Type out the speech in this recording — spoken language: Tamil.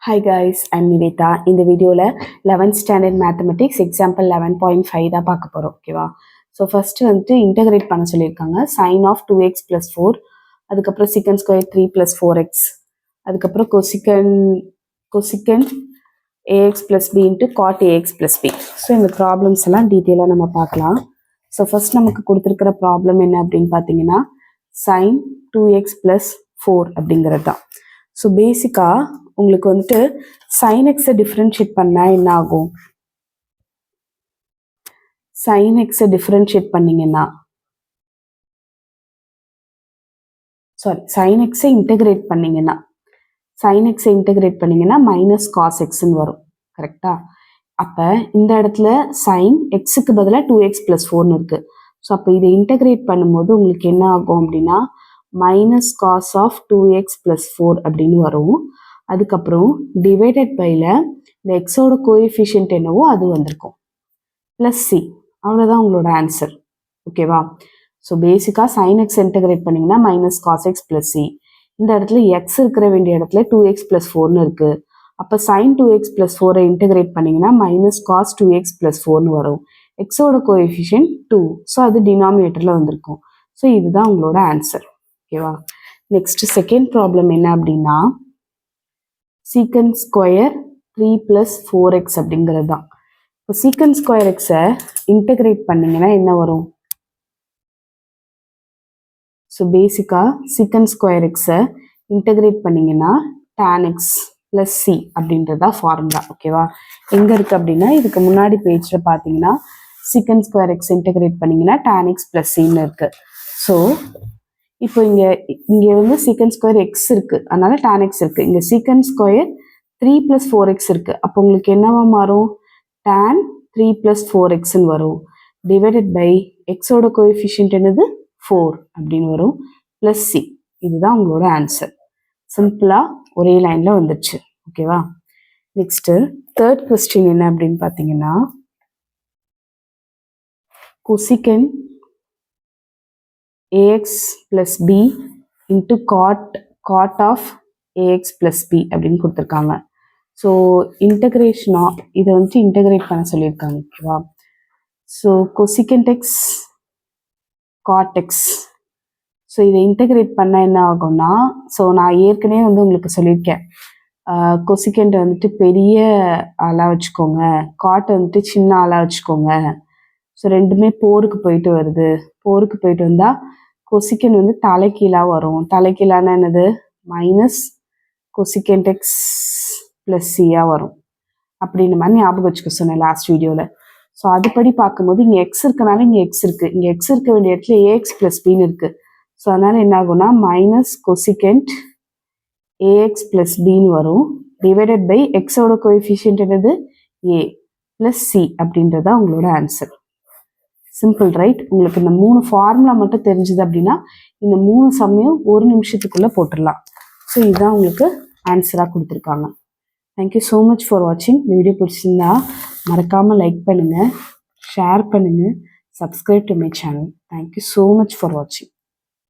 Hi guys, I'm Niveta. இந்த வீடியோவில் 11th ஸ்டாண்டர்ட் மேத்தமெட்டிக்ஸ் எக்ஸாம்பிள் 11.5 தான் பார்க்க போகிறோம். ஓகேவா? ஸோ ஃபஸ்ட்டு வந்துட்டு இன்டகிரேட் பண்ண சொல்லியிருக்காங்க. சைன் ஆஃப் 2x + 4, அதுக்கப்புறம் சிக்கன் ஸ்கொயர் 3 + 4x, அதுக்கப்புறம் கொசிக்கன் ax + b into God ax + b. So இந்த ப்ராப்ளம்ஸ் எல்லாம் டீட்டெயிலாக நம்ம பார்க்கலாம். ஸோ ஃபஸ்ட் நமக்கு கொடுத்துருக்கிற ப்ராப்ளம் என்ன அப்படின்னு பார்த்தீங்கன்னா சைன் 2x + 4 அப்படிங்கிறது தான். ஸோ பேசிக்காக உங்களுக்கு வந்துட்டு sin x டிஃப்ரென்ஷியேட் பண்ணால் என்ன ஆகும்? sin x டிஃப்ரென்ஷியேட் பண்ணீங்கன்னா sin x இன்டகிரேட் பண்ணீங்கன்னா மைனஸ் காஸ் எக்ஸ்ன்னு வரும். கரெக்டா? அப்போ இந்த இடத்துல sin எக்ஸுக்கு பதிலாக 2x + 4ன்னு இருக்கு. ஸோ அப்போ இதை இன்டகிரேட் பண்ணும்போது உங்களுக்கு என்ன ஆகும் அப்படின்னா மைனஸ் காஸ் ஆஃப் 2x + 4 அப்படின்னு வரும். அதுக்கப்புறம் டிவைடட் பைல இந்த எக்ஸோட கோஎஃபிஷியன்ட் என்னவோ அது வந்திருக்கும் ப்ளஸ் சி. அவ்வளோதான் உங்களோட ஆன்சர். ஓகேவா? ஸோ பேசிக்காக சைன் எக்ஸ் இன்டகிரேட் பண்ணிங்கன்னா minus cos x plus c. இந்த இடத்துல எக்ஸ் இருக்கிற வேண்டிய இடத்துல 2x + 4ன்னு இருக்குது. அப்போ சைன் 2x + 4 இன்டகிரேட் பண்ணிங்கன்னா மைனஸ் காஸ் 2x + 4ன்னு வரும். எக்ஸோட கோஎஃபிஷியன்ட் 2. ஸோ அது டினாமினேட்டரில் வந்திருக்கும். ஸோ இதுதான் உங்களோட ஆன்சர். ஓகேவா? நெக்ஸ்ட் செகண்ட் ப்ராப்ளம் என்ன அப்படின்னா சீக்கன் ஸ்கொயர் 3 + 4x அப்படிங்கிறது தான். இப்போ சீக்கன் ஸ்கொயர் எக்ஸை இன்டகிரேட் பண்ணிங்கன்னா என்ன வரும்? ஸோ பேசிக்காக சீக்கன் ஸ்கொயர் எக்ஸை இன்டகிரேட் பண்ணிங்கன்னா tan x + c அப்படின்றது தான் ஃபார்முலா. ஓகேவா? எங்கே இருக்குது அப்படின்னா இதுக்கு முன்னாடி பேஜில் பார்த்தீங்கன்னா சீக்கன் ஸ்கொயர் எக்ஸ் இன்டகிரேட் பண்ணிங்கன்னா tan x + cன்னு இருக்குது. ஸோ இப்போ இங்கே வந்து சீக்கன் ஸ்கொயர் எக்ஸ் இருக்குது, அதனால tan x இருக்குது. இங்கே சீக்கன் ஸ்கொயர் 3 + 4x இருக்குது. அப்போ உங்களுக்கு என்னவா மாறும்? tan 3 + 4xன்னு வரும். டிவைடட் பை எக்ஸோட கோஎஃபிஷியன்ட் என்னது 4 அப்படின்னு வரும் ப்ளஸ் சி. இதுதான் உங்களோட ஆன்சர். சிம்பிளாக ஒரே லைனில் வந்துடுச்சு. ஓகேவா? நெக்ஸ்ட்டு தேர்ட் கொஸ்டின் என்ன அப்படின்னு பார்த்தீங்கன்னா cosecant ax + b into cot of ax + b அப்படின்னு கொடுத்துருக்காங்க. ஸோ இன்டகிரேஷனாக இதை வந்துட்டு இன்டகிரேட் பண்ண சொல்லியிருக்காங்க. ஓகேவா? So cosecant x cot x. So இதை இன்டகிரேட் பண்ணால் என்ன ஆகும்னா ஸோ நான் ஏற்கனவே வந்து உங்களுக்கு சொல்லியிருக்கேன் கொசிக்கண்ட் வந்துட்டு பெரிய ஆளாக வச்சுக்கோங்க, காட்டை வந்துட்டு சின்ன ஆளாக வச்சுக்கோங்க. ஸோ ரெண்டுமே போருக்கு போயிட்டு வருது. போருக்கு போயிட்டு வந்தால் கொசிக்கன் வந்து தலைக்கீழாக வரும். தலைக்கீழானா என்னது? மைனஸ் கொசிக்கன்ட் எக்ஸ் + c வரும். அப்படின்ற மாதிரி ஞாபகம் வச்சுக்க சொன்னேன் லாஸ்ட் வீடியோவில். ஸோ அதுபடி பார்க்கும்போது இங்கே எக்ஸ் இருக்கனால இங்கே எக்ஸ் இருக்குது. இங்கே எக்ஸ் இருக்க வேண்டிய இடத்துல ax + bன்னு இருக்குது. ஸோ அதனால் என்ன ஆகும்னா மைனஸ் கொசிக்கன்ட் ax + bன்னு வரும். டிவைடட் பை எக்ஸோட கோஎஃபிஷியன்ட் என்னது a + c அப்படின்றதா உங்களோட ஆன்சர். Simple right? உங்களுக்கு இந்த 3 ஃபார்முலா மட்டும் தெரிஞ்சுது அப்படின்னா இந்த 3 சம்மையும் 1 நிமிஷத்துக்குள்ளே போட்டுடலாம். ஸோ இதுதான் உங்களுக்கு ஆன்சராக கொடுத்துருக்காங்க. தேங்க்யூ ஸோ மச் ஃபார் வாட்சிங். இந்த வீடியோ பிடிச்சிருந்தா மறக்காமல் லைக் பண்ணுங்கள், ஷேர் பண்ணுங்கள், subscribe to my channel. Thank you so much for வாட்சிங்.